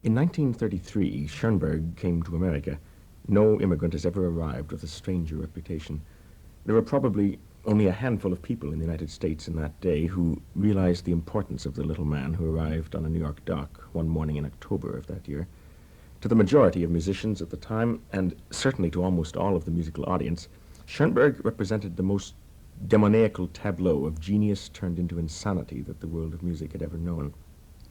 In 1933, Schoenberg came to America. No immigrant has ever arrived with a stranger reputation. There were probably only a handful of people in the United States in that day who realized the importance of the little man who arrived on a New York dock one morning in October of that year. To the majority of musicians at the time, and certainly to almost all of the musical audience, Schoenberg represented the most demoniacal tableau of genius turned into insanity that the world of music had ever known.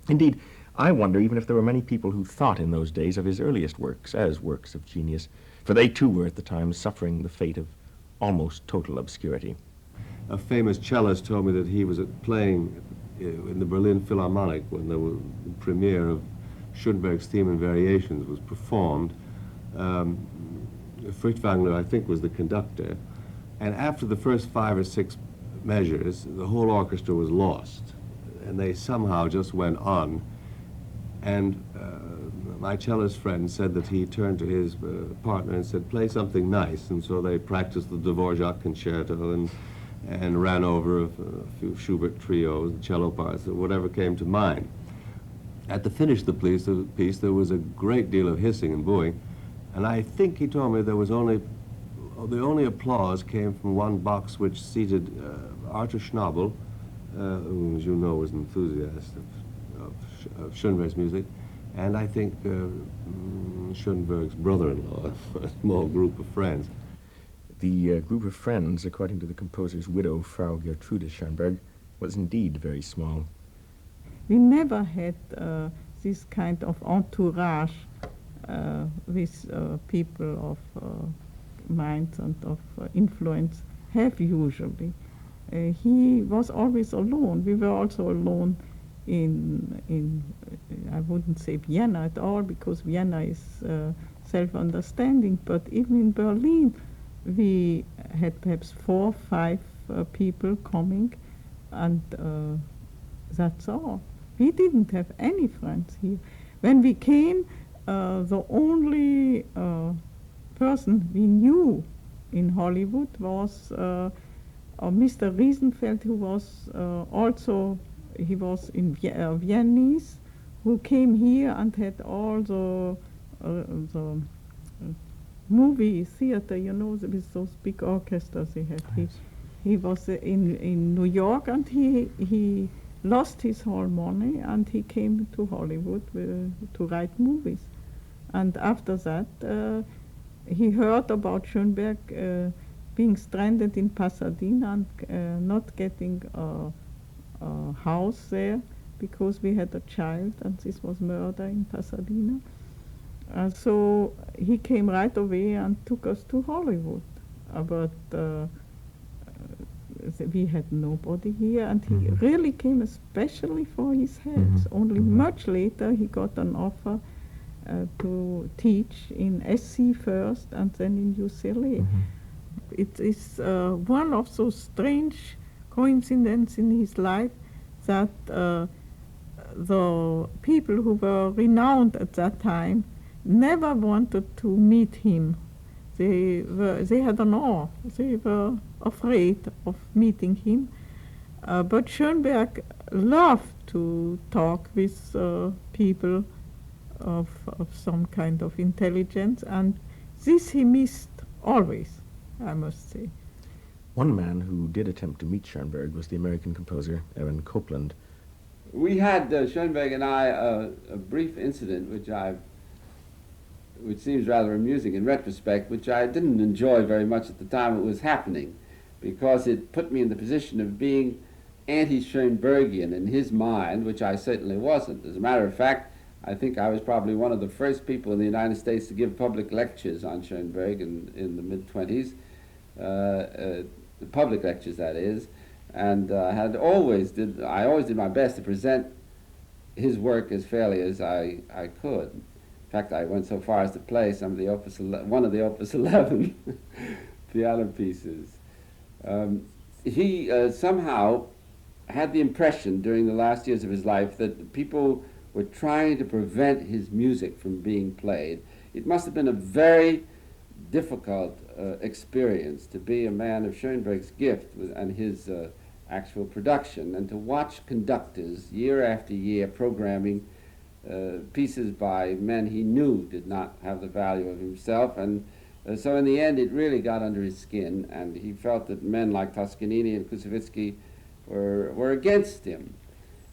Indeed, I wonder even if there were many people who thought in those days of his earliest works as works of genius, for they too were at the time suffering the fate of almost total obscurity. A famous cellist told me that he was playing in the Berlin Philharmonic when the premiere of Schoenberg's Theme and Variations was performed. Furtwängler, I think, was the conductor, and after the first 5 or 6 measures, the whole orchestra was lost, and they somehow just went on. And my cellist friend said that he turned to his partner and said, "Play something nice," and so they practiced the Dvorak concerto and ran over a few Schubert trios, cello parts, whatever came to mind. At the finish of the piece, there was a great deal of hissing and booing, and I think he told me the only applause came from one box which seated Arthur Schnabel, who, as you know, was an enthusiast of Schoenberg's music, and I think Schoenberg's brother-in-law, a small group of friends. The group of friends, according to the composer's widow, Frau Gertrude Schoenberg, was indeed very small. We never had this kind of entourage with people of minds and of influence have usually. He was always alone. We were also alone in I wouldn't say Vienna at all, because Vienna is self-understanding, but even in Berlin we had perhaps 4 or 5 people coming, and that's all. We didn't have any friends here. When we came, the only person we knew in Hollywood was Mr. Riesenfeld, who was he was in Viennese, who came here and had all the movie theater, you know, with those big orchestras he had. Yes. He was in New York, and he lost his whole money, and he came to Hollywood to write movies. And after that, he heard about Schoenberg being stranded in Pasadena and not getting a house there because we had a child, and this was murder in Pasadena. So he came right away and took us to Hollywood. But we had nobody here, and he really came especially for his health. Only much later he got an offer to teach in SC first and then in UCLA. It is one of those strange coincidences in his life that the people who were renowned at that time never wanted to meet him. They had an awe. They were afraid of meeting him. But Schoenberg loved to talk with people of some kind of intelligence, and this he missed always, I must say. One man who did attempt to meet Schoenberg was the American composer Aaron Copland. We had, Schoenberg and I, a brief incident which seems rather amusing in retrospect, which I didn't enjoy very much at the time it was happening, because it put me in the position of being anti-Schoenbergian in his mind, which I certainly wasn't. As a matter of fact, I think I was probably one of the first people in the United States to give public lectures on Schoenberg in the mid-20s, public lectures, that is, and I always did my best to present his work as fairly as I could. In fact, I went so far as to play one of the Opus 11 piano pieces. He somehow had the impression during the last years of his life that people were trying to prevent his music from being played. It must have been a very difficult experience to be a man of Schoenberg's gift and his actual production, and to watch conductors year after year programming pieces by men he knew did not have the value of himself, and so in the end it really got under his skin, and he felt that men like Toscanini and Kusevitsky were against him.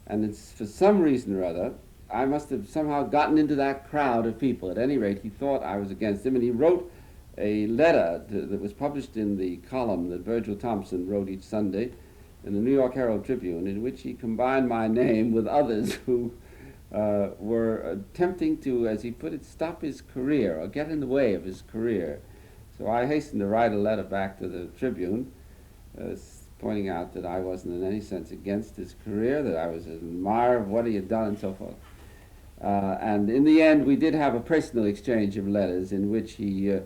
And it's, for some reason or other, I must have somehow gotten into that crowd of people. At any rate, he thought I was against him, and he wrote a letter that was published in the column that Virgil Thompson wrote each Sunday in the New York Herald Tribune, in which he combined my name with others who were attempting to, as he put it, stop his career or get in the way of his career. So I hastened to write a letter back to the Tribune pointing out that I wasn't in any sense against his career, that I was an admirer of what he had done and so forth. And in the end, we did have a personal exchange of letters in which he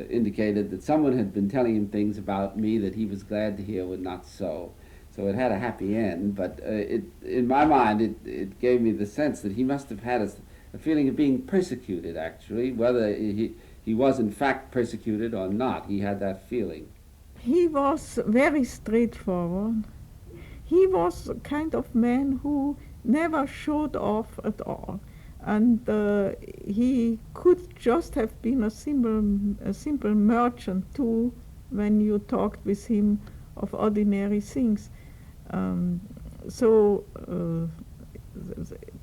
indicated that someone had been telling him things about me that he was glad to hear were not so. So it had a happy end, but in my mind, it gave me the sense that he must have had a feeling of being persecuted, actually. Whether he was in fact persecuted or not, he had that feeling. He was very straightforward. He was a kind of man who never showed off at all. And he could just have been a simple merchant too when you talked with him of ordinary things. So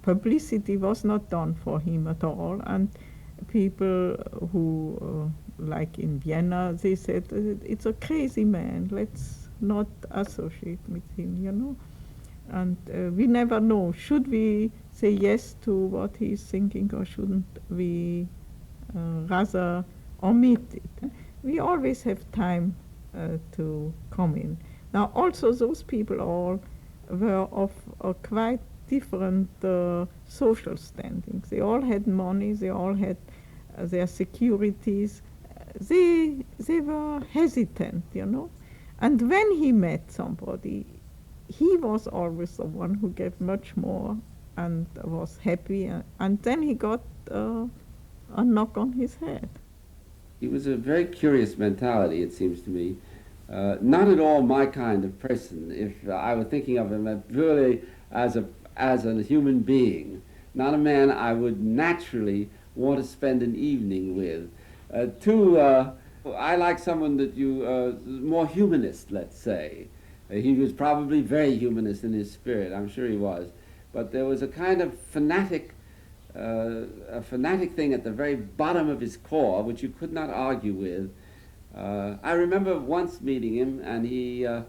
publicity was not done for him at all, and people who, like in Vienna, they said, it's a crazy man, let's not associate with him, you know. And we never know, should we say yes to what he's thinking, or shouldn't we rather omit it? We always have time to come in. Now, also those people all were of a quite different social standings. They all had money, they all had their securities. They were hesitant, you know. And when he met somebody, he was always the one who gave much more and was happy, and then he got a knock on his head. He was a very curious mentality, it seems to me. Not at all my kind of person, if I were thinking of him purely as a human being, not a man I would naturally want to spend an evening with. I like someone that more humanist, let's say. He was probably very humanist in his spirit, I'm sure he was. But there was a kind of fanatic thing at the very bottom of his core, which you could not argue with. I remember once meeting him, and either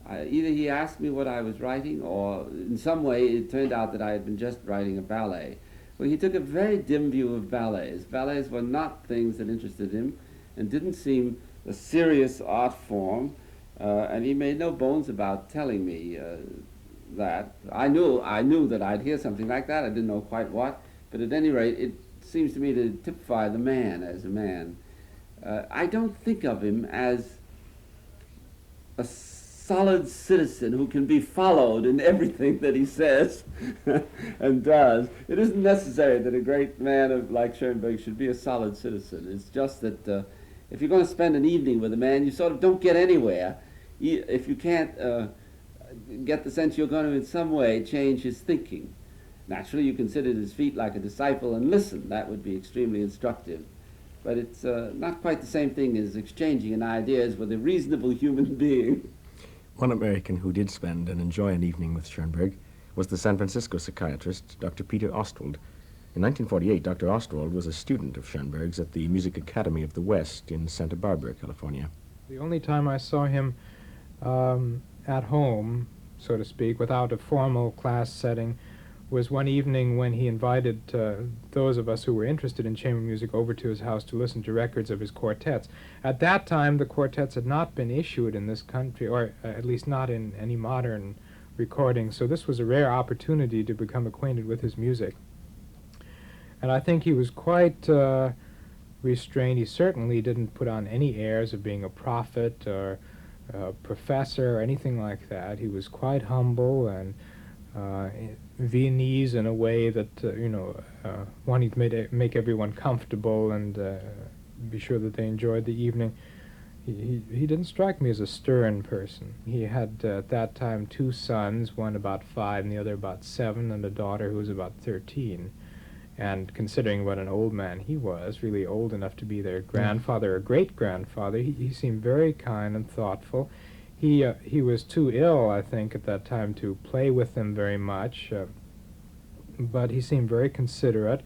he asked me what I was writing, or in some way it turned out that I had been just writing a ballet. Well, he took a very dim view of ballets. Ballets were not things that interested him, and didn't seem a serious art form, and he made no bones about telling me that. I knew that I'd hear something like that. I didn't know quite what, but at any rate, it seems to me to typify the man as a man. I don't think of him as a solid citizen who can be followed in everything that he says and does. It isn't necessary that a great man like Schoenberg should be a solid citizen. It's just that if you're going to spend an evening with a man, you sort of don't get anywhere if you can't get the sense you're going to in some way change his thinking. Naturally, you can sit at his feet like a disciple and listen. That would be extremely instructive. But it's not quite the same thing as exchanging an ideas with a reasonable human being. One American who did spend and enjoy an evening with Schoenberg was the San Francisco psychiatrist, Dr. Peter Ostwald. In 1948, Dr. Ostwald was a student of Schoenberg's at the Music Academy of the West in Santa Barbara, California. The only time I saw him at home, so to speak, without a formal class setting, was one evening when he invited those of us who were interested in chamber music over to his house to listen to records of his quartets. At that time, the quartets had not been issued in this country, or at least not in any modern recording, so this was a rare opportunity to become acquainted with his music. And I think he was quite restrained. He certainly didn't put on any airs of being a prophet or a professor or anything like that. He was quite humble and Viennese in a way that, wanting to make everyone comfortable and be sure that they enjoyed the evening. He didn't strike me as a stern person. He had, at that time, 2 sons, one about 5 and the other about 7, and a daughter who was about 13. And considering what an old man he was, really old enough to be their grandfather or great-grandfather, he seemed very kind and thoughtful. He was too ill, I think, at that time to play with them very much, but he seemed very considerate.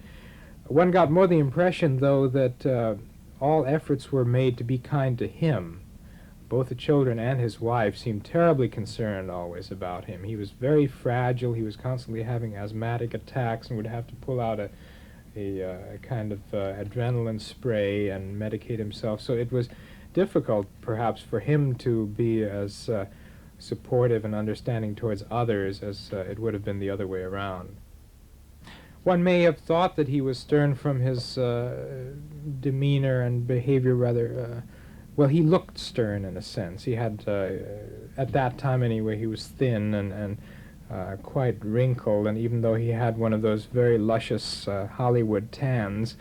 One got more the impression, though, that all efforts were made to be kind to him. Both the children and his wife seemed terribly concerned always about him. He was very fragile. He was constantly having asthmatic attacks and would have to pull out a kind of adrenaline spray and medicate himself. So it was difficult, perhaps, for him to be as supportive and understanding towards others as it would have been the other way around. One may have thought that he was stern from his demeanor and behavior, rather. Well, he looked stern in a sense. He had, at that time anyway, he was thin and quite wrinkled, and even though he had one of those very luscious Hollywood tans,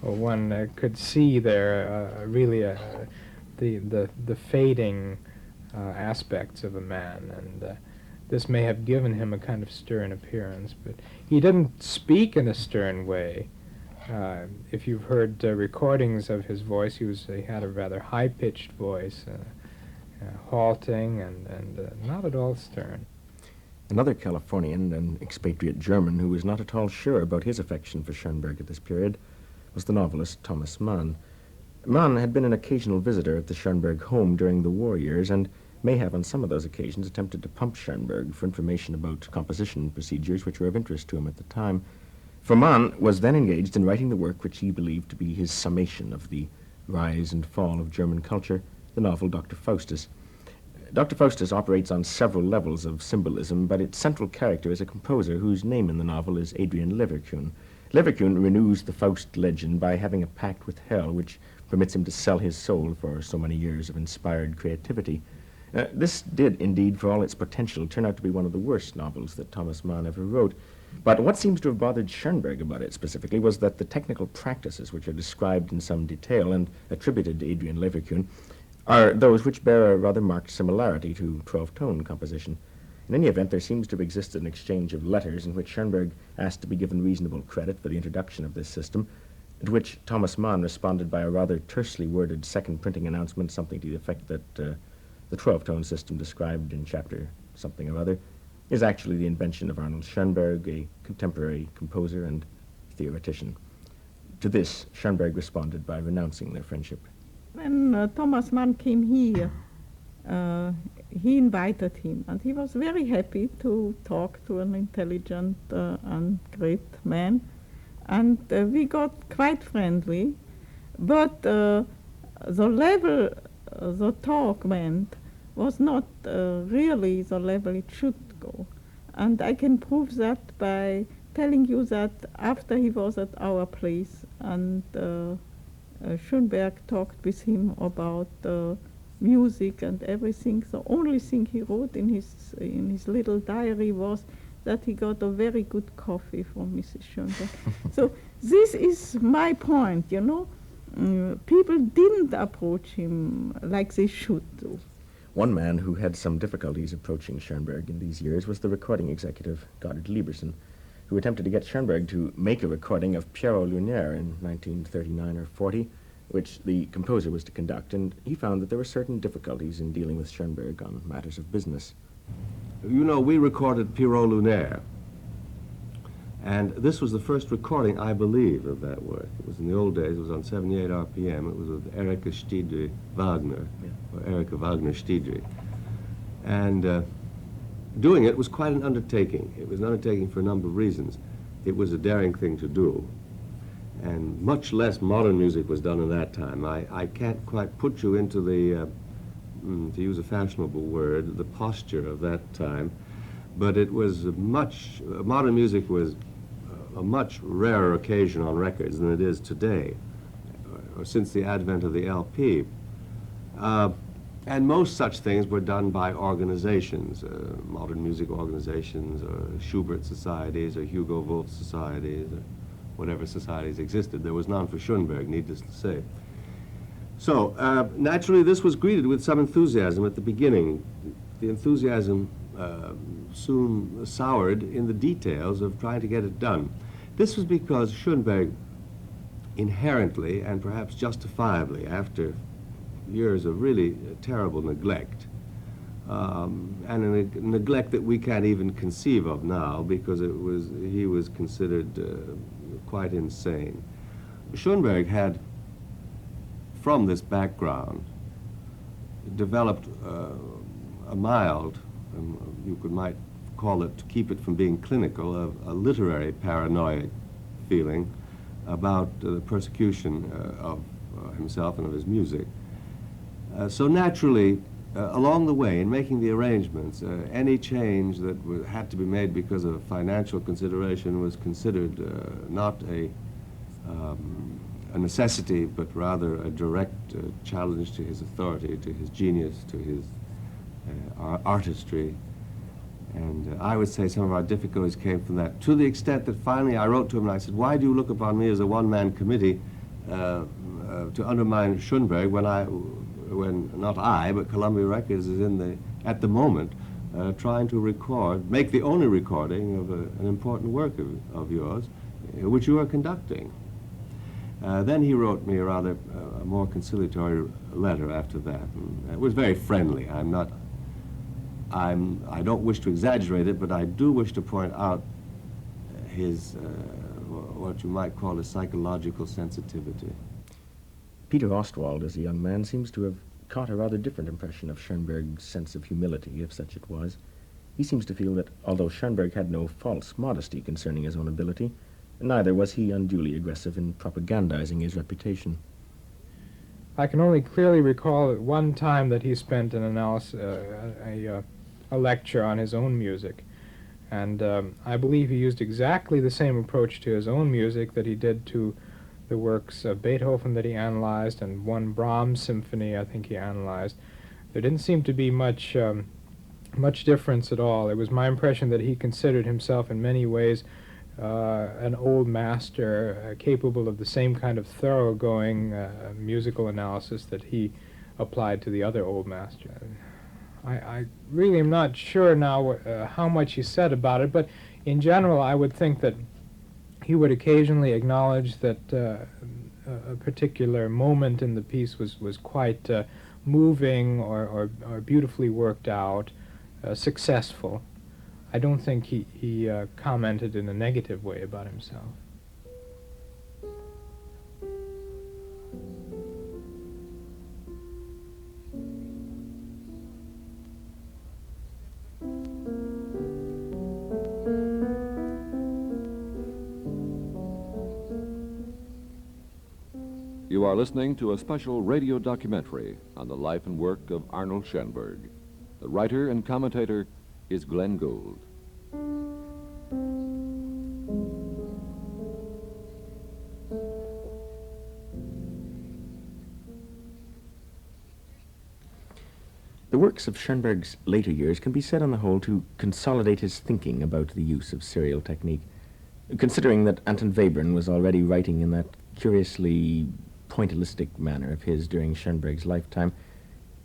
one could see there really the fading aspects of a man, and this may have given him a kind of stern appearance. But he didn't speak in a stern way. If you've heard recordings of his voice, he had a rather high-pitched voice, halting and not at all stern. Another Californian, an expatriate German, who was not at all sure about his affection for Schoenberg at this period, was the novelist Thomas Mann. Mann had been an occasional visitor at the Schoenberg home during the war years, and may have on some of those occasions attempted to pump Schoenberg for information about composition procedures which were of interest to him at the time. For Mann was then engaged in writing the work which he believed to be his summation of the rise and fall of German culture, the novel Dr. Faustus. Dr. Faustus operates on several levels of symbolism, but its central character is a composer whose name in the novel is Adrian Leverkühn. Leverkühn renews the Faust legend by having a pact with hell which permits him to sell his soul for so many years of inspired creativity. This did, indeed, for all its potential, turn out to be one of the worst novels that Thomas Mann ever wrote. But what seems to have bothered Schoenberg about it specifically was that the technical practices which are described in some detail and attributed to Adrian Leverkühn are those which bear a rather marked similarity to 12-tone composition. In any event, there seems to have existed an exchange of letters in which Schoenberg asked to be given reasonable credit for the introduction of this system, to which Thomas Mann responded by a rather tersely worded second printing announcement, something to the effect that the 12-tone system described in chapter something or other is actually the invention of Arnold Schoenberg, a contemporary composer and theoretician. To this, Schoenberg responded by renouncing their friendship. When Thomas Mann came here, he invited him, and he was very happy to talk to an intelligent and great man, and we got quite friendly, but the level the talk went was not really the level it should go. And I can prove that by telling you that after he was at our place and Schoenberg talked with him about music and everything, the only thing he wrote in his little diary was that he got a very good coffee from Mrs. Schoenberg. So this is my point, you know. People didn't approach him like they should do. One man who had some difficulties approaching Schoenberg in these years was the recording executive, Goddard Lieberson, who attempted to get Schoenberg to make a recording of Pierrot Lunaire in 1939 or 40, which the composer was to conduct, and he found that there were certain difficulties in dealing with Schoenberg on matters of business. You know, we recorded Pierrot Lunaire, and this was the first recording, I believe, of that work. It was in the old days, it was on 78 RPM. It was with Erika Stiedry Wagner, or Erika Wagner Stiedry. And doing it was quite an undertaking. It was an undertaking for a number of reasons. It was a daring thing to do, and much less modern music was done in that time. I can't quite put you into the, to use a fashionable word, the posture of that time, but it was modern music was a much rarer occasion on records than it is today, or since the advent of the LP. And most such things were done by organizations, modern music organizations, or Schubert societies, or Hugo Wolf societies, or whatever societies existed. There was none for Schoenberg, needless to say. So, naturally, this was greeted with some enthusiasm at the beginning. The enthusiasm soon soured in the details of trying to get it done. This was because Schoenberg inherently and perhaps justifiably, after years of really terrible neglect, and a neglect that we can't even conceive of now because he was considered quite insane. Schoenberg had, from this background, developed a mild, you might call it, to keep it from being clinical, a literary paranoia feeling about the persecution of himself and of his music. So naturally, along the way, in making the arrangements, any change that had to be made because of financial consideration was considered not a necessity, but rather a direct challenge to his authority, to his genius, to his artistry. And I would say some of our difficulties came from that, to the extent that finally I wrote to him and I said, why do you look upon me as a one-man committee to undermine Schoenberg when not I, but Columbia Records is at the moment, trying to make the only recording of an important work of yours, which you are conducting. Then he wrote me a more conciliatory letter after that. And it was very friendly. I don't wish to exaggerate it, but I do wish to point out his, what you might call his psychological sensitivity. Peter Ostwald, as a young man, seems to have caught a rather different impression of Schoenberg's sense of humility, if such it was. He seems to feel that, although Schoenberg had no false modesty concerning his own ability, neither was he unduly aggressive in propagandizing his reputation. I can only clearly recall at one time that he spent an a lecture on his own music, and I believe he used exactly the same approach to his own music that he did to the works of Beethoven that he analyzed, and one Brahms symphony I think he analyzed. There didn't seem to be much difference at all. It was my impression that he considered himself in many ways an old master, capable of the same kind of thoroughgoing musical analysis that he applied to the other old master. I really am not sure now how much he said about it, but in general I would think that he would occasionally acknowledge that a particular moment in the piece was quite moving or beautifully worked out, successful. I don't think he commented in a negative way about himself. You are listening to a special radio documentary on the life and work of Arnold Schoenberg. The writer and commentator is Glenn Gould. The works of Schoenberg's later years can be said on the whole to consolidate his thinking about the use of serial technique, considering that Anton Webern was already writing in that curiously pointillistic manner of his during Schoenberg's lifetime.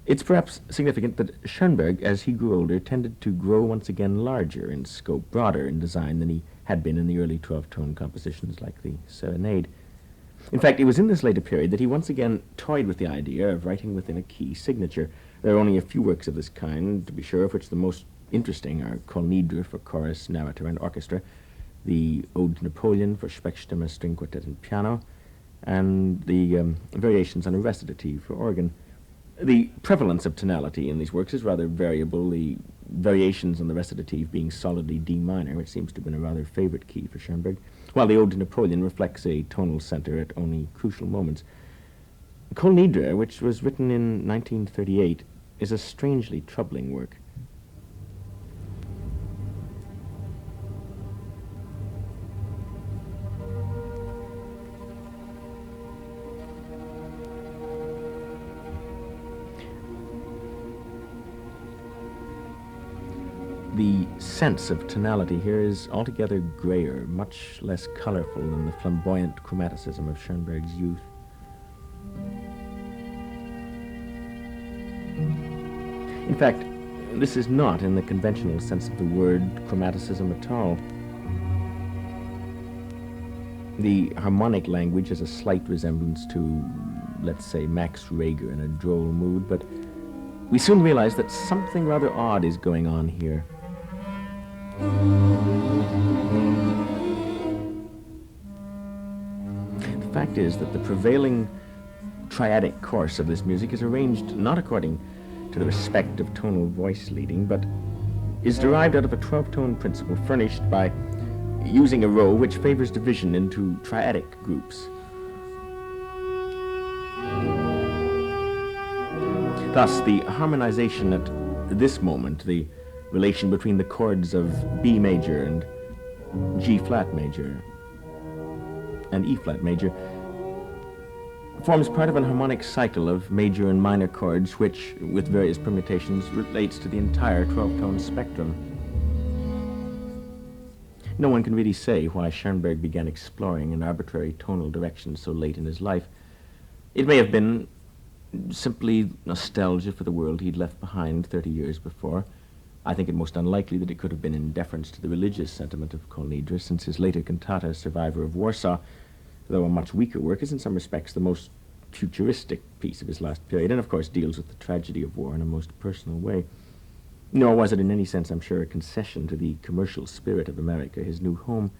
It's perhaps significant that Schoenberg, as he grew older, tended to grow once again larger in scope, broader in design than he had been in the early 12-tone compositions like the Serenade. In fact, it was in this later period that he once again toyed with the idea of writing within a key signature. There are only a few works of this kind, to be sure, of which the most interesting are Kol Nidre for chorus, narrator, and orchestra, the Ode to Napoleon for Sprechstimme, string quartet, and piano, and the variations on a recitative for organ. The prevalence of tonality in these works is rather variable, the variations on the recitative being solidly D minor, which seems to have been a rather favorite key for Schoenberg, while the Ode to Napoleon reflects a tonal center at only crucial moments. Kol Nidre, which was written in 1938, is a strangely troubling work. The sense of tonality here is altogether grayer, much less colorful than the flamboyant chromaticism of Schoenberg's youth. In fact, this is not, in the conventional sense of the word, chromaticism at all. The harmonic language has a slight resemblance to, let's say, Max Reger in a droll mood, but we soon realize that something rather odd is going on here. The fact is that the prevailing triadic course of this music is arranged not according to the respect of tonal voice leading, but is derived out of a 12-tone principle furnished by using a row which favors division into triadic groups. Thus, the harmonization at this moment, the relation between the chords of B major and G flat major and E flat major, forms part of an harmonic cycle of major and minor chords which, with various permutations, relates to the entire 12-tone spectrum. No one can really say why Schoenberg began exploring an arbitrary tonal direction so late in his life. It may have been simply nostalgia for the world he'd left behind 30 years before. I think it most unlikely that it could have been in deference to the religious sentiment of Kol Nidre, since his later cantata, Survivor of Warsaw, though a much weaker work, is in some respects the most futuristic piece of his last period, and of course deals with the tragedy of war in a most personal way. Nor was it in any sense, I'm sure, a concession to the commercial spirit of America, his new home.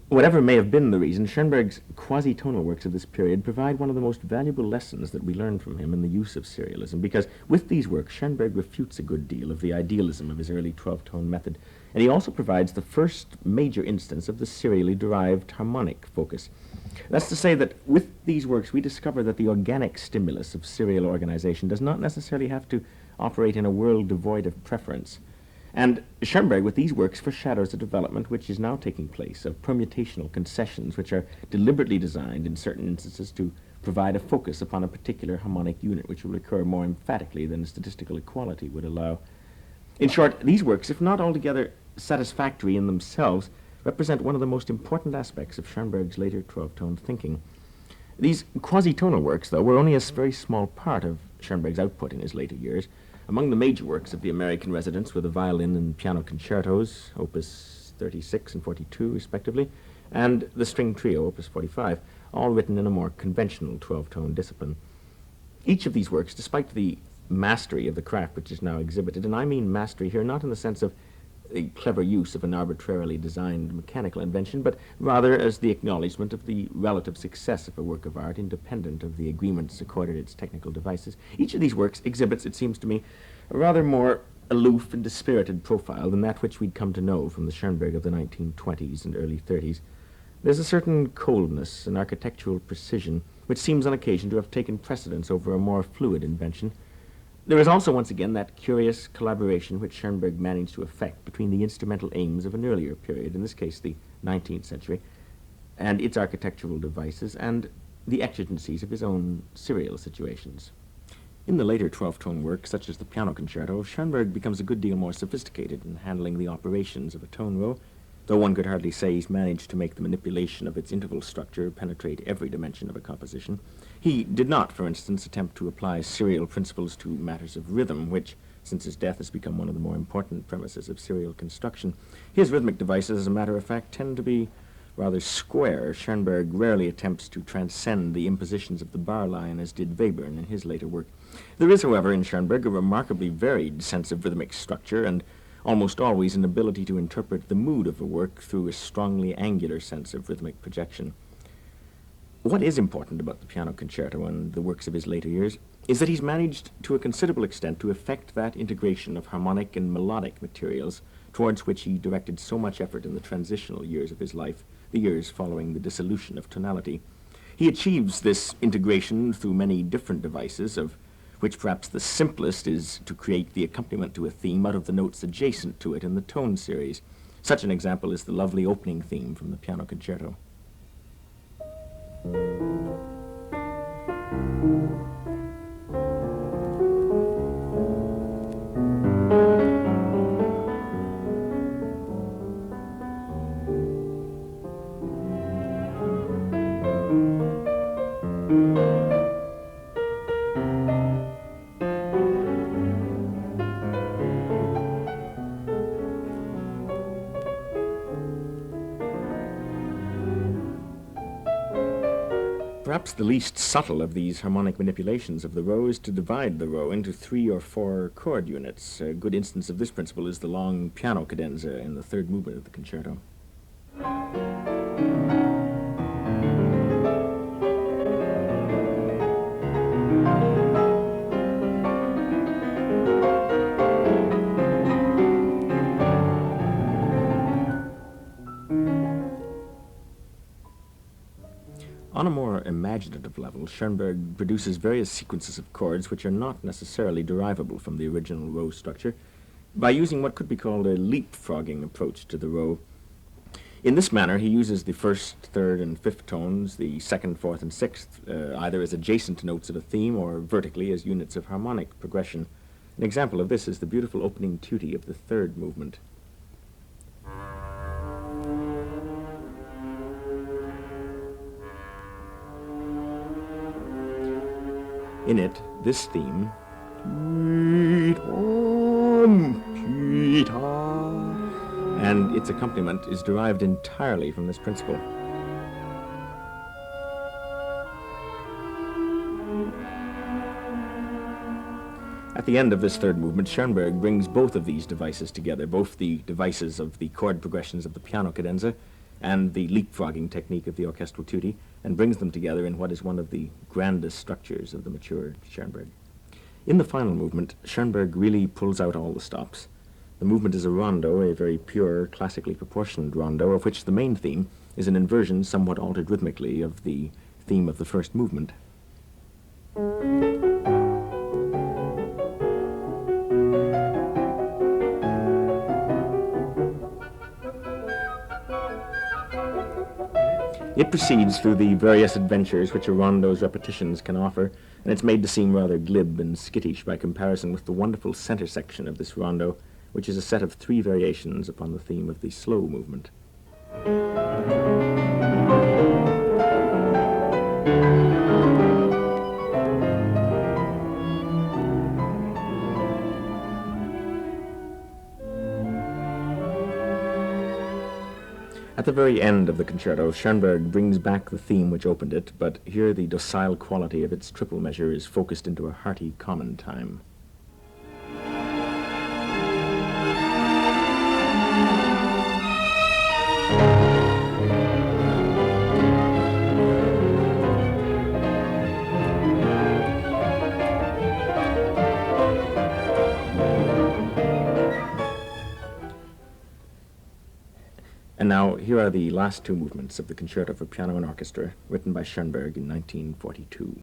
Whatever may have been the reason, Schoenberg's quasi-tonal works of this period provide one of the most valuable lessons that we learn from him in the use of serialism, because with these works, Schoenberg refutes a good deal of the idealism of his early 12-tone method, and he also provides the first major instance of the serially derived harmonic focus. That's to say that with these works, we discover that the organic stimulus of serial organization does not necessarily have to operate in a world devoid of preference. And Schoenberg, with these works, foreshadows a development which is now taking place of permutational concessions which are deliberately designed in certain instances to provide a focus upon a particular harmonic unit which will occur more emphatically than statistical equality would allow. In short, these works, if not altogether satisfactory in themselves, represent one of the most important aspects of Schoenberg's later 12-tone thinking. These quasi-tonal works, though, were only a very small part of Schoenberg's output in his later years. Among the major works of the American residents were the violin and piano concertos, opus 36 and 42, respectively, and the string trio, opus 45, all written in a more conventional 12-tone discipline. Each of these works, despite the mastery of the craft which is now exhibited, and I mean mastery here not in the sense of a clever use of an arbitrarily designed mechanical invention, but rather as the acknowledgement of the relative success of a work of art independent of the agreements accorded its technical devices. Each of these works exhibits, it seems to me, a rather more aloof and dispirited profile than that which we'd come to know from the Schoenberg of the 1920s and early 30s. There's a certain coldness and architectural precision which seems on occasion to have taken precedence over a more fluid invention. There is also, once again, that curious collaboration which Schoenberg managed to effect between the instrumental aims of an earlier period, in this case the 19th century, and its architectural devices, and the exigencies of his own serial situations. In the later 12-tone works, such as the piano concerto, Schoenberg becomes a good deal more sophisticated in handling the operations of a tone row, though one could hardly say he's managed to make the manipulation of its interval structure penetrate every dimension of a composition. He did not, for instance, attempt to apply serial principles to matters of rhythm, which, since his death, has become one of the more important premises of serial construction. His rhythmic devices, as a matter of fact, tend to be rather square. Schoenberg rarely attempts to transcend the impositions of the bar line, as did Webern in his later work. There is, however, in Schoenberg a remarkably varied sense of rhythmic structure, and almost always an ability to interpret the mood of a work through a strongly angular sense of rhythmic projection. What is important about the piano concerto and the works of his later years is that he's managed to a considerable extent to effect that integration of harmonic and melodic materials towards which he directed so much effort in the transitional years of his life, the years following the dissolution of tonality. He achieves this integration through many different devices, of which perhaps the simplest is to create the accompaniment to a theme out of the notes adjacent to it in the tone series. Such an example is the lovely opening theme from the piano concerto. Perhaps the least subtle of these harmonic manipulations of the row is to divide the row into 3 or 4 chord units. A good instance of this principle is the long piano cadenza in the third movement of the concerto. On a more imaginative level, Schoenberg produces various sequences of chords which are not necessarily derivable from the original row structure by using what could be called a leapfrogging approach to the row. In this manner, he uses the first, third, and fifth tones, the second, fourth, and sixth, either as adjacent notes of a theme or vertically as units of harmonic progression. An example of this is the beautiful opening tutti of the third movement. In it, this theme, and its accompaniment is derived entirely from this principle. At the end of this third movement, Schoenberg brings both of these devices together, both the devices of the chord progressions of the piano cadenza and the leapfrogging technique of the orchestral tutti, and brings them together in what is one of the grandest structures of the mature Schoenberg. In the final movement, Schoenberg really pulls out all the stops. The movement is a rondo, a very pure, classically proportioned rondo, of which the main theme is an inversion, somewhat altered rhythmically, of the theme of the first movement. It proceeds through the various adventures which a rondo's repetitions can offer, and it's made to seem rather glib and skittish by comparison with the wonderful center section of this rondo, which is a set of 3 variations upon the theme of the slow movement. At the very end of the concerto, Schoenberg brings back the theme which opened it, but here the docile quality of its triple measure is focused into a hearty common time. And now, here are the last 2 movements of the Concerto for Piano and Orchestra, written by Schoenberg in 1942.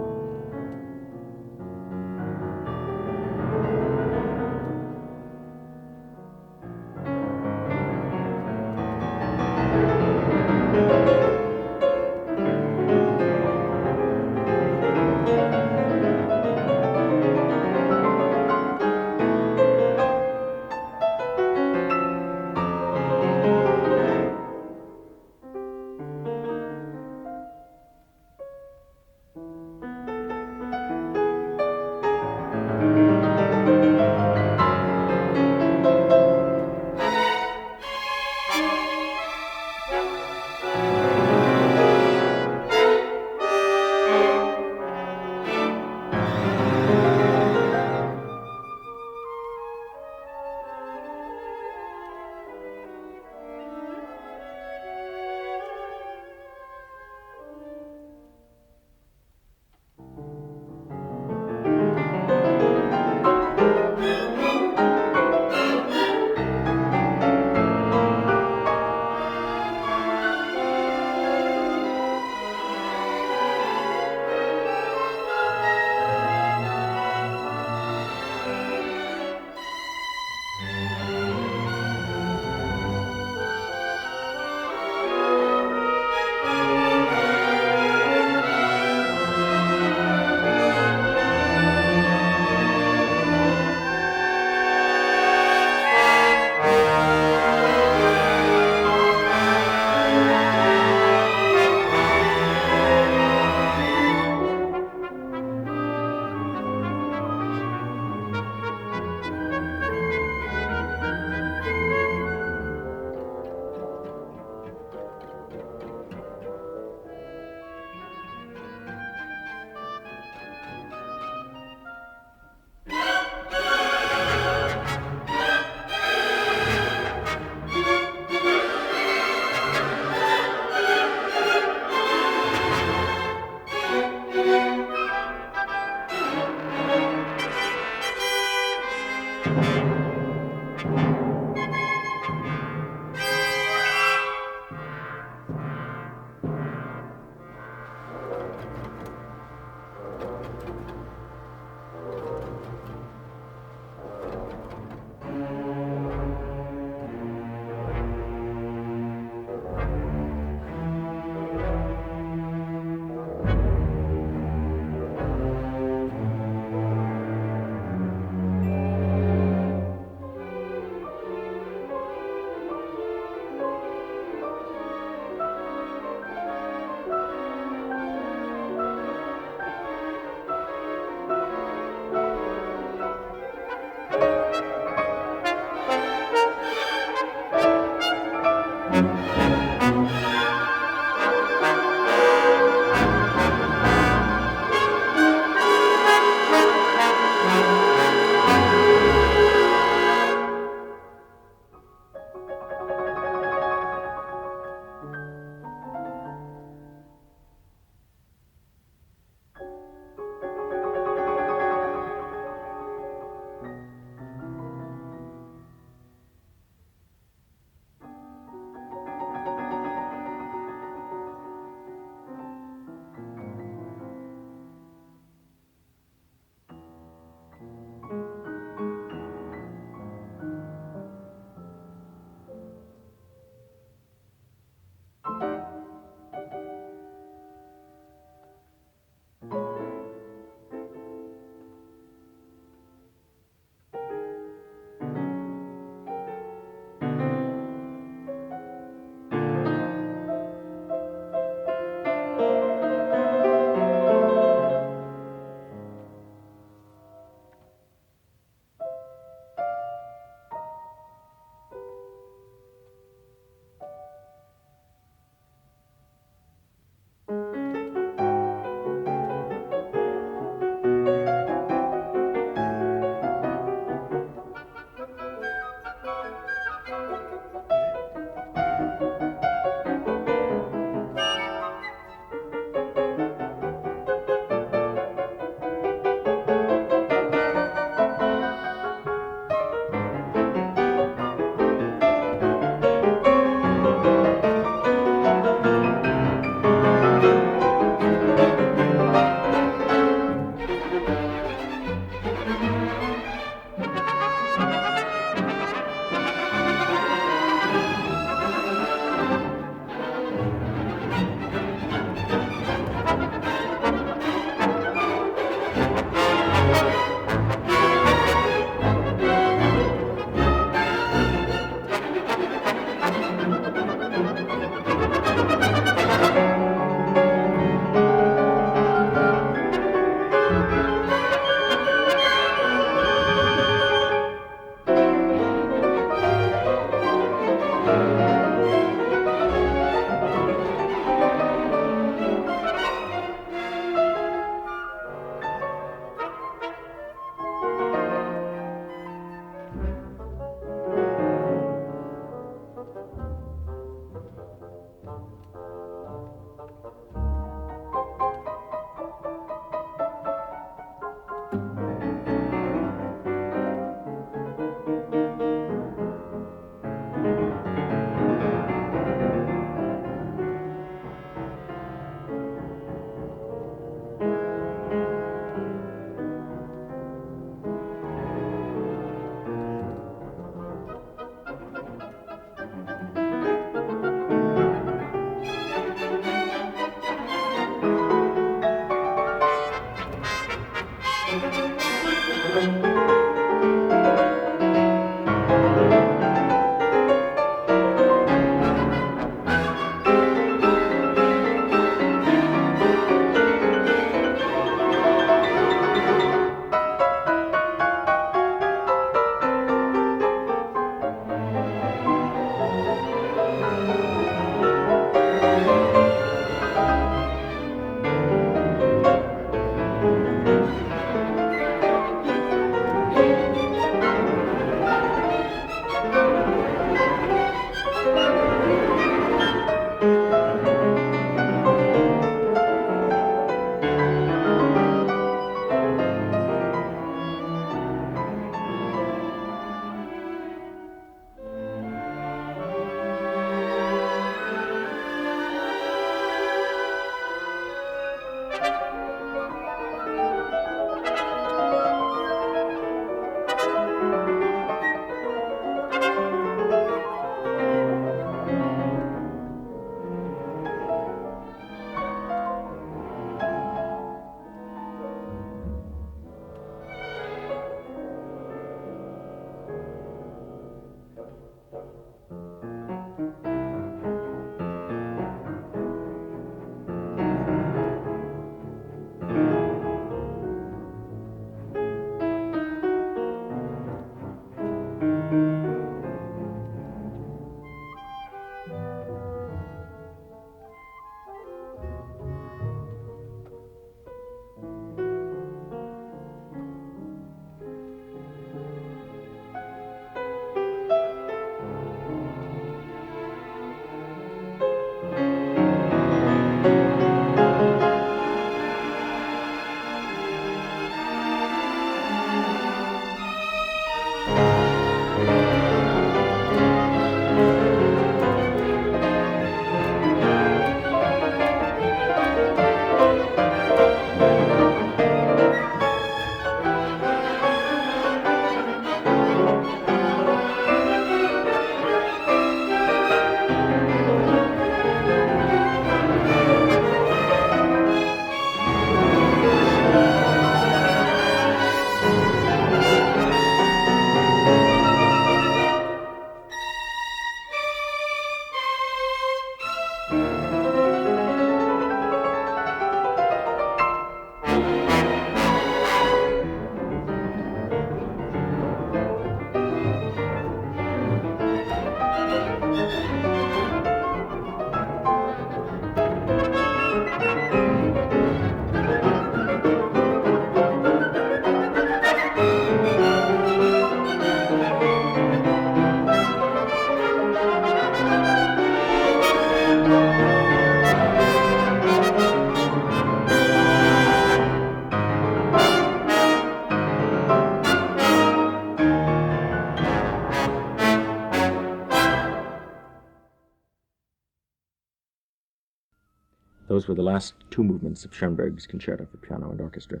Those were the last two movements of Schoenberg's Concerto for Piano and Orchestra.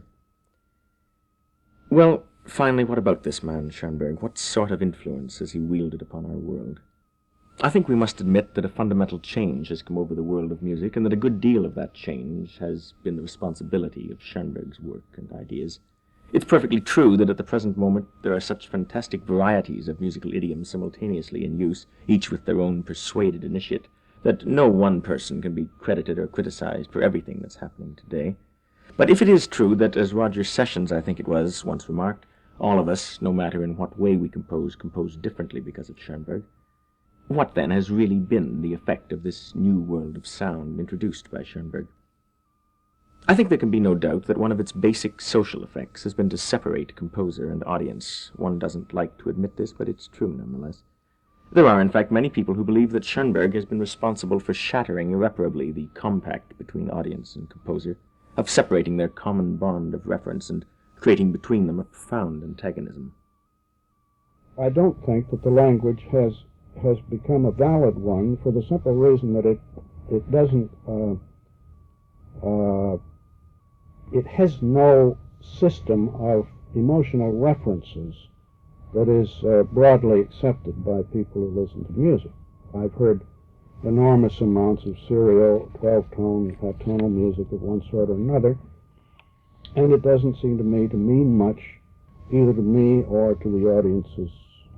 Well, finally, what about this man, Schoenberg? What sort of influence has he wielded upon our world? I think we must admit that a fundamental change has come over the world of music, and that a good deal of that change has been the responsibility of Schoenberg's work and ideas. It's perfectly true that at the present moment there are such fantastic varieties of musical idioms simultaneously in use, each with their own persuaded initiate, that no one person can be credited or criticized for everything that's happening today. But if it is true that, as Roger Sessions, I think it was, once remarked, all of us, no matter in what way we compose differently because of Schoenberg, what then has really been the effect of this new world of sound introduced by Schoenberg? I think there can be no doubt that one of its basic social effects has been to separate composer and audience. One doesn't like to admit this, but it's true nonetheless. There are, in fact, many people who believe that Schoenberg has been responsible for shattering irreparably the compact between audience and composer, of separating their common bond of reference and creating between them a profound antagonism. I don't think that the language has become a valid one for the simple reason that it doesn't it has no system of emotional references that is broadly accepted by people who listen to music. I've heard enormous amounts of serial 12-tone tonal music of one sort or another, and it doesn't seem to me to mean much either to me or to the audiences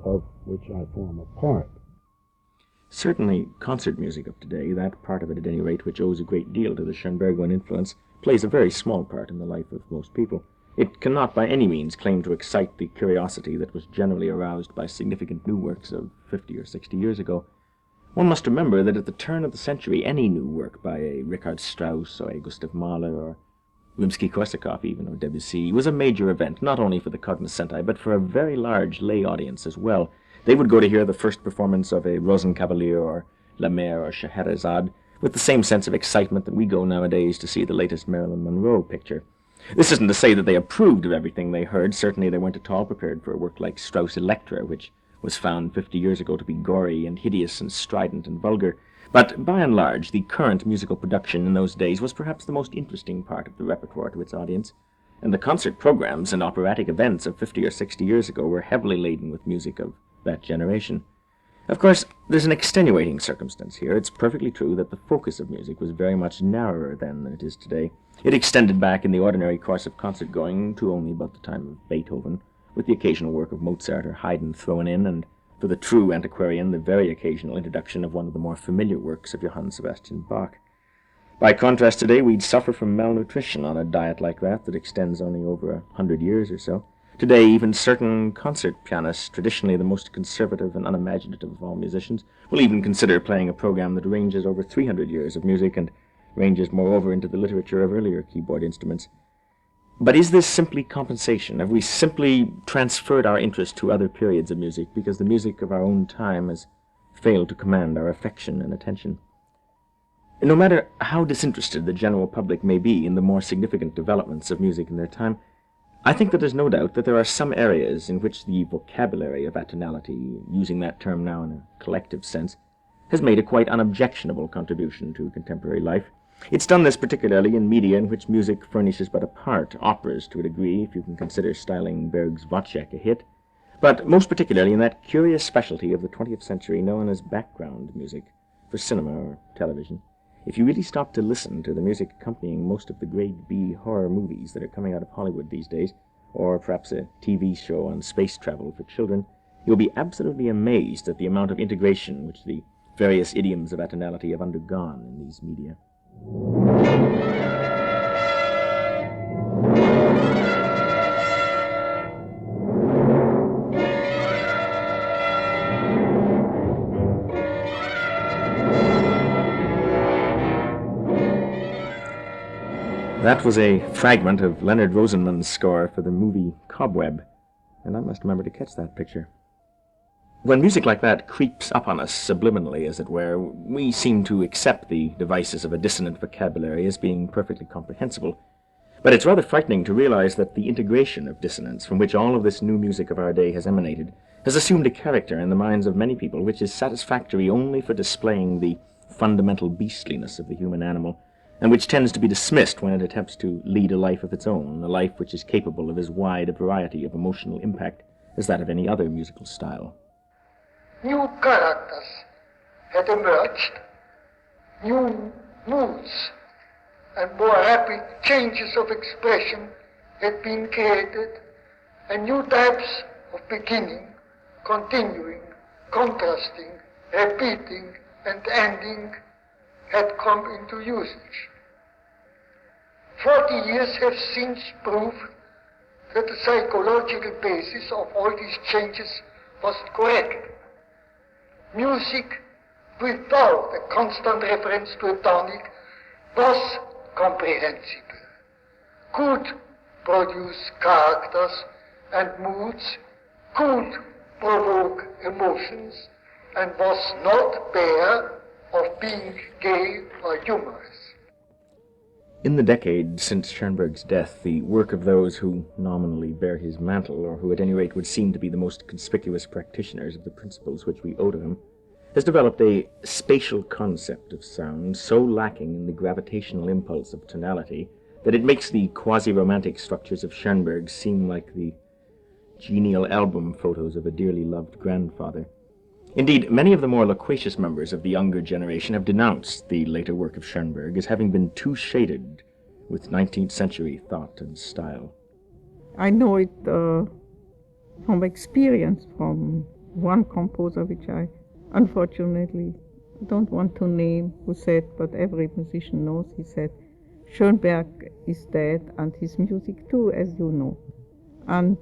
of which I form a part. Certainly, concert music of today, that part of it at any rate which owes a great deal to the Schoenbergian influence, plays a very small part in the life of most people. It cannot by any means claim to excite the curiosity that was generally aroused by significant new works of 50 or 60 years ago. One must remember that at the turn of the century, any new work by a Richard Strauss or a Gustav Mahler or Rimsky-Korsakov even, or Debussy, was a major event, not only for the cognoscenti, but for a very large lay audience as well. They would go to hear the first performance of a Rosenkavalier or La Mer or Scheherazade with the same sense of excitement that we go nowadays to see the latest Marilyn Monroe picture. This isn't to say that they approved of everything they heard. Certainly they weren't at all prepared for a work like Strauss' Elektra, which was found 50 years ago to be gory and hideous and strident and vulgar. But by and large, the current musical production in those days was perhaps the most interesting part of the repertoire to its audience, and the concert programs and operatic events of 50 or 60 years ago were heavily laden with music of that generation. Of course, there's an extenuating circumstance here. It's perfectly true that the focus of music was very much narrower then than it is today. It extended back in the ordinary course of concert-going to only about the time of Beethoven, with the occasional work of Mozart or Haydn thrown in, and for the true antiquarian, the very occasional introduction of one of the more familiar works of Johann Sebastian Bach. By contrast, today we'd suffer from malnutrition on a diet like that extends only over 100 years or so. Today, even certain concert pianists, traditionally the most conservative and unimaginative of all musicians, will even consider playing a program that ranges over 300 years of music and ranges moreover into the literature of earlier keyboard instruments. But is this simply compensation? Have we simply transferred our interest to other periods of music because the music of our own time has failed to command our affection and attention? No matter how disinterested the general public may be in the more significant developments of music in their time, I think that there's no doubt that there are some areas in which the vocabulary of atonality, using that term now in a collective sense, has made a quite unobjectionable contribution to contemporary life. It's done this particularly in media in which music furnishes but a part, operas to a degree, if you can consider styling Berg's Wozzeck a hit, but most particularly in that curious specialty of the 20th century known as background music for cinema or television. If you really stop to listen to the music accompanying most of the grade B horror movies that are coming out of Hollywood these days, or perhaps a TV show on space travel for children, you'll be absolutely amazed at the amount of integration which the various idioms of atonality have undergone in these media. That was a fragment of Leonard Rosenman's score for the movie Cobweb, and I must remember to catch that picture. When music like that creeps up on us subliminally, as it were, we seem to accept the devices of a dissonant vocabulary as being perfectly comprehensible. But it's rather frightening to realize that the integration of dissonance from which all of this new music of our day has emanated has assumed a character in the minds of many people which is satisfactory only for displaying the fundamental beastliness of the human animal, and which tends to be dismissed when it attempts to lead a life of its own, a life which is capable of as wide a variety of emotional impact as that of any other musical style. New characters had emerged, new moods and more rapid changes of expression had been created, and new types of beginning, continuing, contrasting, repeating, and ending had come into usage. 40 years have since proved that the psychological basis of all these changes was correct. Music, without a constant reference to a tonic, was comprehensible, could produce characters and moods, could provoke emotions, and was not bare of being gay or humorous. In the decade since Schoenberg's death, the work of those who nominally bear his mantle, or who at any rate would seem to be the most conspicuous practitioners of the principles which we owe to him, has developed a spatial concept of sound so lacking in the gravitational impulse of tonality that it makes the quasi-romantic structures of Schoenberg seem like the genial album photos of a dearly loved grandfather. Indeed, many of the more loquacious members of the younger generation have denounced the later work of Schoenberg as having been too shaded with 19th century thought and style. I know it from experience from one composer which I unfortunately don't want to name, who said, but every musician knows, he said, Schoenberg is dead and his music too, as you know. And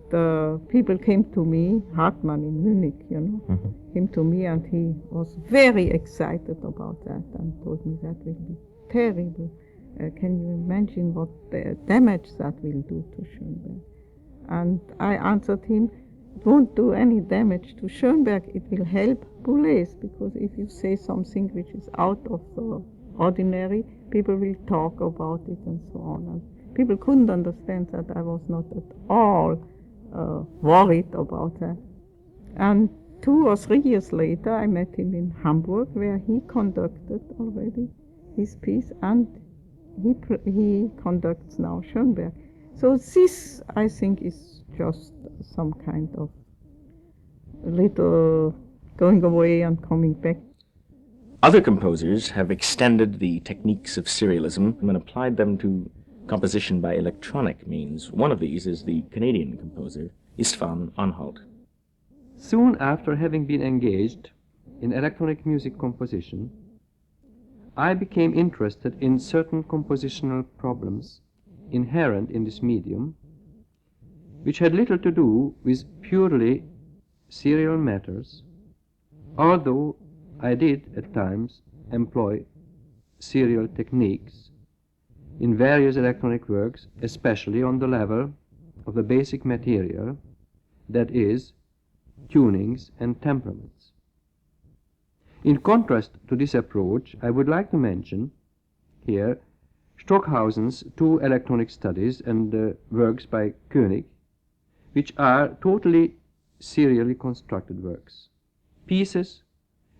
people came to me, Hartmann in Munich, you know, came to me and he was very excited about that and told me that will be terrible. Can you imagine what damage that will do to Schoenberg? And I answered him, it won't do any damage to Schoenberg, it will help Boulez, because if you say something which is out of the ordinary, people will talk about it and so on. And people couldn't understand that I was not at all worried about that. And 2 or 3 years later, I met him in Hamburg, where he conducted already his piece, and he conducts now Schoenberg. So this, I think, is just some kind of little going away and coming back. Other composers have extended the techniques of serialism and applied them to composition by electronic means. One of these is the Canadian composer Istvan Anhalt. Soon after having been engaged in electronic music composition, I became interested in certain compositional problems inherent in this medium, which had little to do with purely serial matters, although I did at times employ serial techniques in various electronic works, especially on the level of the basic material, that is, tunings and temperaments. In contrast to this approach, I would like to mention here Stockhausen's 2 electronic studies and works by Koenig, which are totally serially constructed works, pieces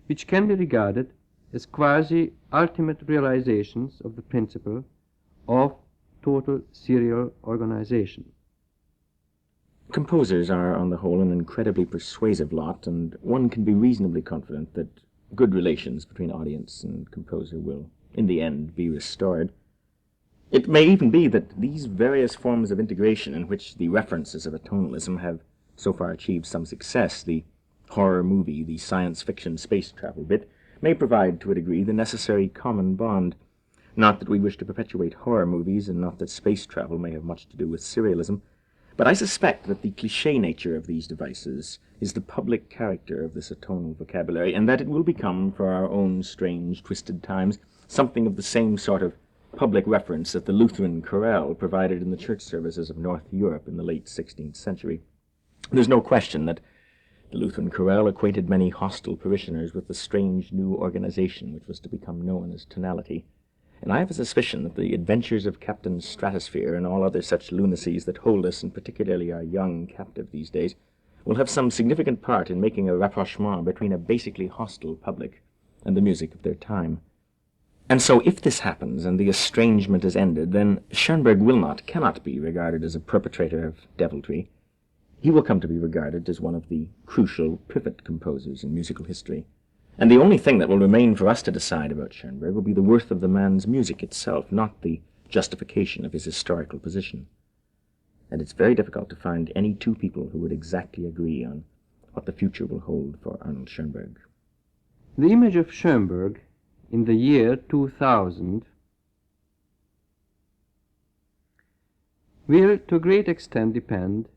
which can be regarded as quasi-ultimate realizations of the principle of total serial organization. Composers are, on the whole, an incredibly persuasive lot, and one can be reasonably confident that good relations between audience and composer will, in the end, be restored. It may even be that these various forms of integration in which the references of atonalism have so far achieved some success, the horror movie, the science fiction space travel bit, may provide to a degree the necessary common bond. Not that we wish to perpetuate horror movies, and not that space travel may have much to do with serialism, but I suspect that the cliché nature of these devices is the public character of this atonal vocabulary, and that it will become, for our own strange, twisted times, something of the same sort of public reference that the Lutheran chorale provided in the church services of North Europe in the late 16th century. There's no question that the Lutheran chorale acquainted many hostile parishioners with the strange new organization which was to become known as tonality, and I have a suspicion that the adventures of Captain Stratosphere and all other such lunacies that hold us, and particularly our young captive these days, will have some significant part in making a rapprochement between a basically hostile public and the music of their time. And so if this happens and the estrangement is ended, then Schoenberg cannot be regarded as a perpetrator of deviltry. He will come to be regarded as one of the crucial pivot composers in musical history. And the only thing that will remain for us to decide about Schoenberg will be the worth of the man's music itself, not the justification of his historical position. And it's very difficult to find any two people who would exactly agree on what the future will hold for Arnold Schoenberg. The image of Schoenberg in the year 2000 will to a great extent depend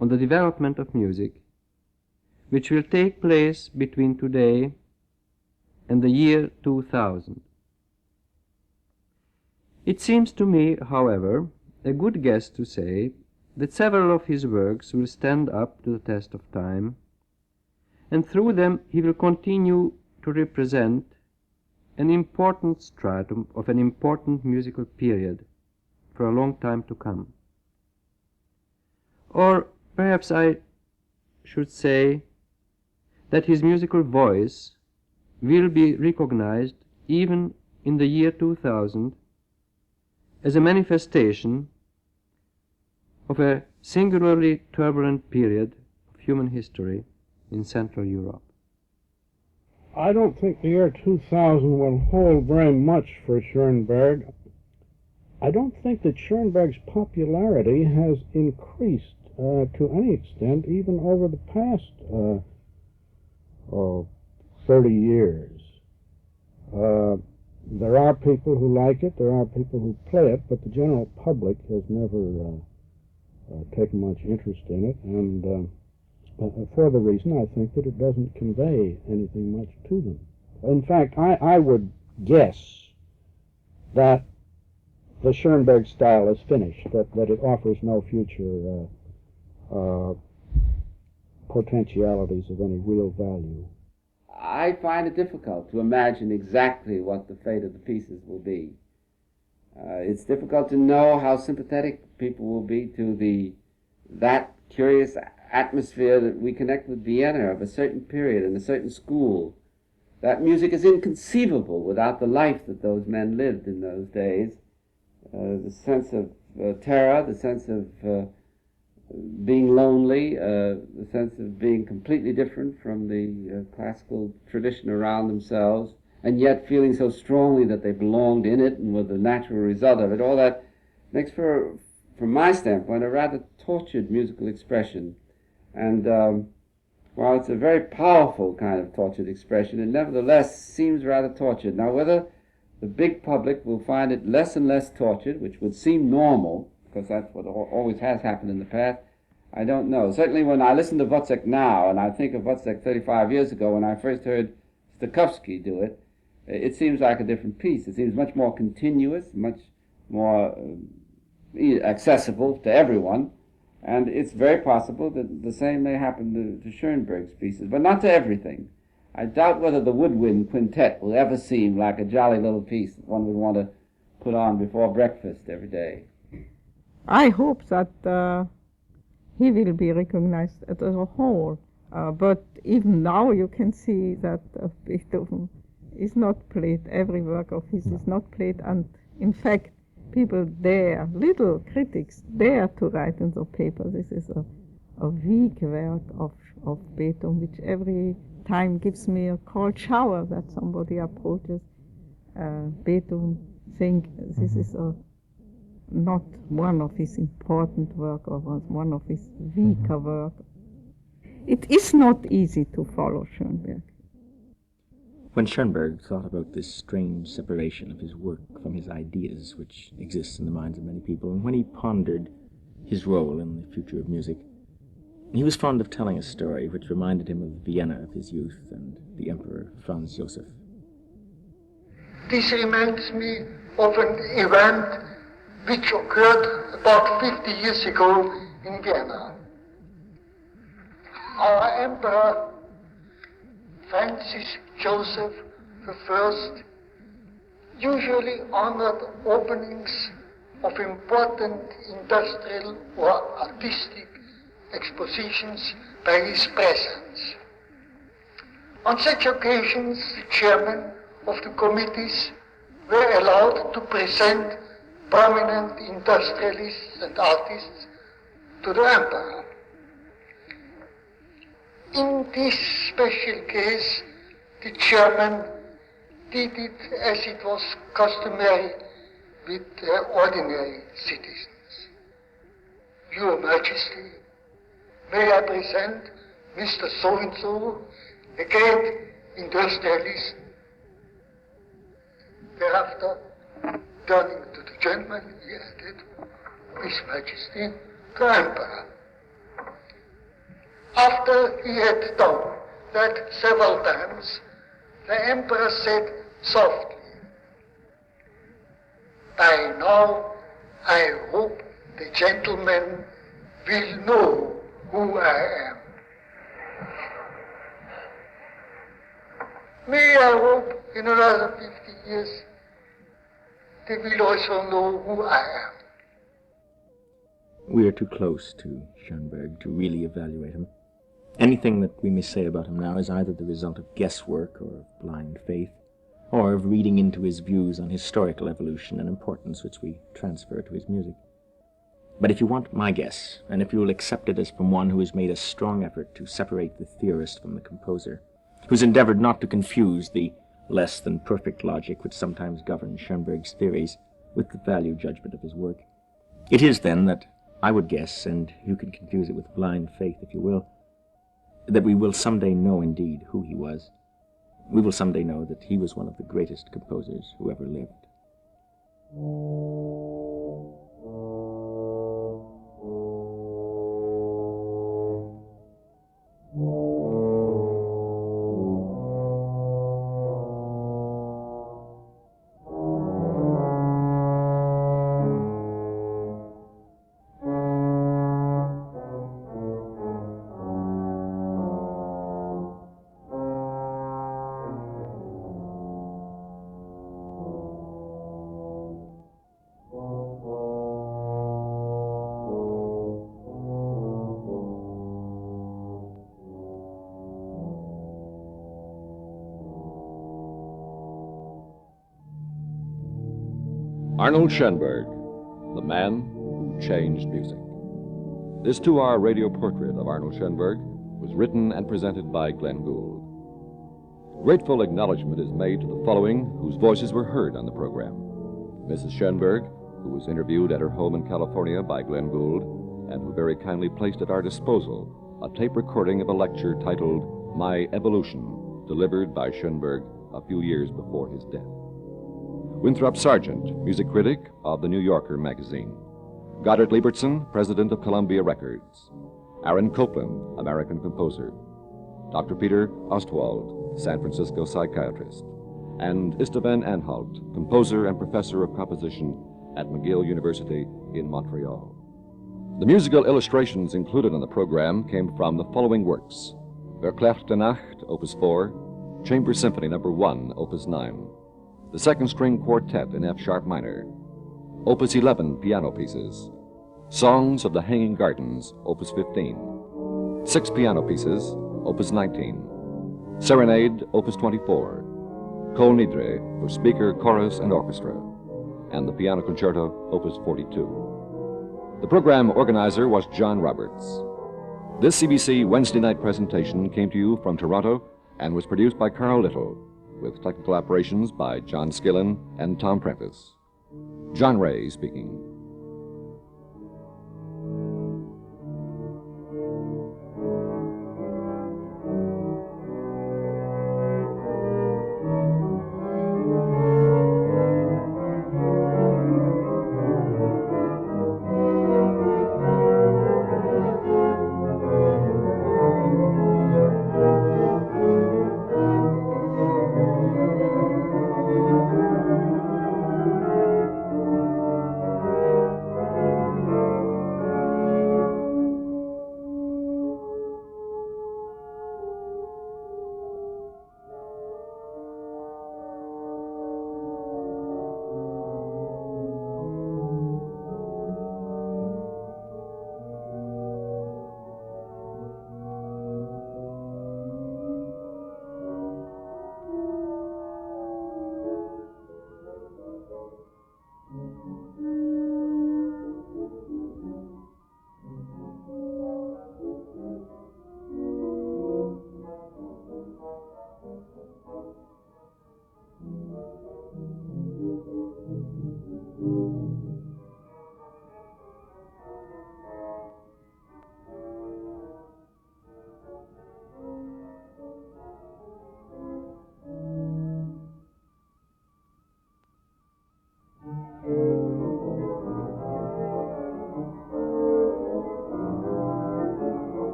on the development of music which will take place between today and the year 2000. It seems to me, however, a good guess to say that several of his works will stand up to the test of time, and through them he will continue to represent an important stratum of an important musical period for a long time to come. Or perhaps I should say that his musical voice will be recognized even in the year 2000 as a manifestation of a singularly turbulent period of human history in Central Europe. I don't think the year 2000 will hold very much for Schoenberg. I don't think that Schoenberg's popularity has increased to any extent even over the past 30 years. There are people who like it, there are people who play it, but the general public has never taken much interest in it, and for the reason I think that it doesn't convey anything much to them. In fact, I would guess that the Schoenberg style is finished, that it offers no future potentialities of any real value. I find it difficult to imagine exactly what the fate of the pieces will be. It's difficult to know how sympathetic people will be to that curious atmosphere that we connect with Vienna of a certain period and a certain school. That music is inconceivable without the life that those men lived in those days. The sense of terror, the sense of being lonely, the sense of being completely different from the classical tradition around themselves, and yet feeling so strongly that they belonged in it and were the natural result of it. All that makes for, from my standpoint, a rather tortured musical expression. And while it's a very powerful kind of tortured expression, it nevertheless seems rather tortured. Now, whether the big public will find it less and less tortured, which would seem normal, because that's what always has happened in the past, I don't know. Certainly when I listen to Wozzeck now, and I think of Wozzeck 35 years ago when I first heard Stokowski do it, it seems like a different piece. It seems much more continuous, much more accessible to everyone, and it's very possible that the same may happen to Schoenberg's pieces, but not to everything. I doubt whether the Woodwind Quintet will ever seem like a jolly little piece that one would want to put on before breakfast every day. I hope that he will be recognized as a whole, but even now you can see that Beethoven is not played, every work of his is not played, and in fact people dare, little critics dare to write in the paper, this is a weak work of Beethoven, which every time gives me a cold shower that somebody approaches Beethoven, think this is not one of his important work or one of his weaker work. It is not easy to follow Schoenberg. When Schoenberg thought about this strange separation of his work from his ideas, which exists in the minds of many people, and when he pondered his role in the future of music, he was fond of telling a story which reminded him of Vienna of his youth and the Emperor Franz Joseph. This reminds me of an event which occurred about 50 years ago in Vienna. Our Emperor Francis Joseph I usually honored openings of important industrial or artistic expositions by his presence. On such occasions, the chairman of the committees were allowed to present prominent industrialists and artists to the emperor. In this special case, the German did it as it was customary with ordinary citizens. Your Majesty, may I present Mr. So-and-so, a great industrialist. Thereafter, turning to the gentleman, he added, His Majesty, the Emperor. After he had done that several times, the Emperor said softly, by now I hope the gentleman will know who I am. May I hope in another 50 years they will also know who I am. We are too close to Schoenberg to really evaluate him. Anything that we may say about him now is either the result of guesswork or of blind faith, or of reading into his views on historical evolution and importance which we transfer to his music. But if you want my guess, and if you will accept it as from one who has made a strong effort to separate the theorist from the composer, who's endeavored not to confuse the less than perfect logic which sometimes governs Schoenberg's theories with the value judgment of his work, it is then that I would guess, and you can confuse it with blind faith if you will, that we will someday know indeed who he was. We will someday know that he was one of the greatest composers who ever lived. Arnold Schoenberg, the man who changed music. This 2-hour radio portrait of Arnold Schoenberg was written and presented by Glenn Gould. Grateful acknowledgement is made to the following whose voices were heard on the program. Mrs. Schoenberg, who was interviewed at her home in California by Glenn Gould, and who very kindly placed at our disposal a tape recording of a lecture titled My Evolution, delivered by Schoenberg a few years before his death. Winthrop Sargent, music critic of The New Yorker magazine. Goddard Liebertson, president of Columbia Records. Aaron Copland, American composer. Dr. Peter Ostwald, San Francisco psychiatrist. And Istvan Anhalt, composer and professor of composition at McGill University in Montreal. The musical illustrations included in the program came from the following works: Verklärte Nacht, Opus 4, Chamber Symphony No. 1, Opus 9, the Second String Quartet in F-sharp minor, Opus 11 piano pieces, Songs of the Hanging Gardens, Opus 15, 6 piano pieces, Opus 19, Serenade, Opus 24, Kol Nidre for speaker, chorus, and orchestra, and the Piano Concerto, Opus 42. The program organizer was John Roberts. This CBC Wednesday night presentation came to you from Toronto and was produced by Carl Little, with technical operations by John Skillen and Tom Prentice. John Ray speaking. Thank you.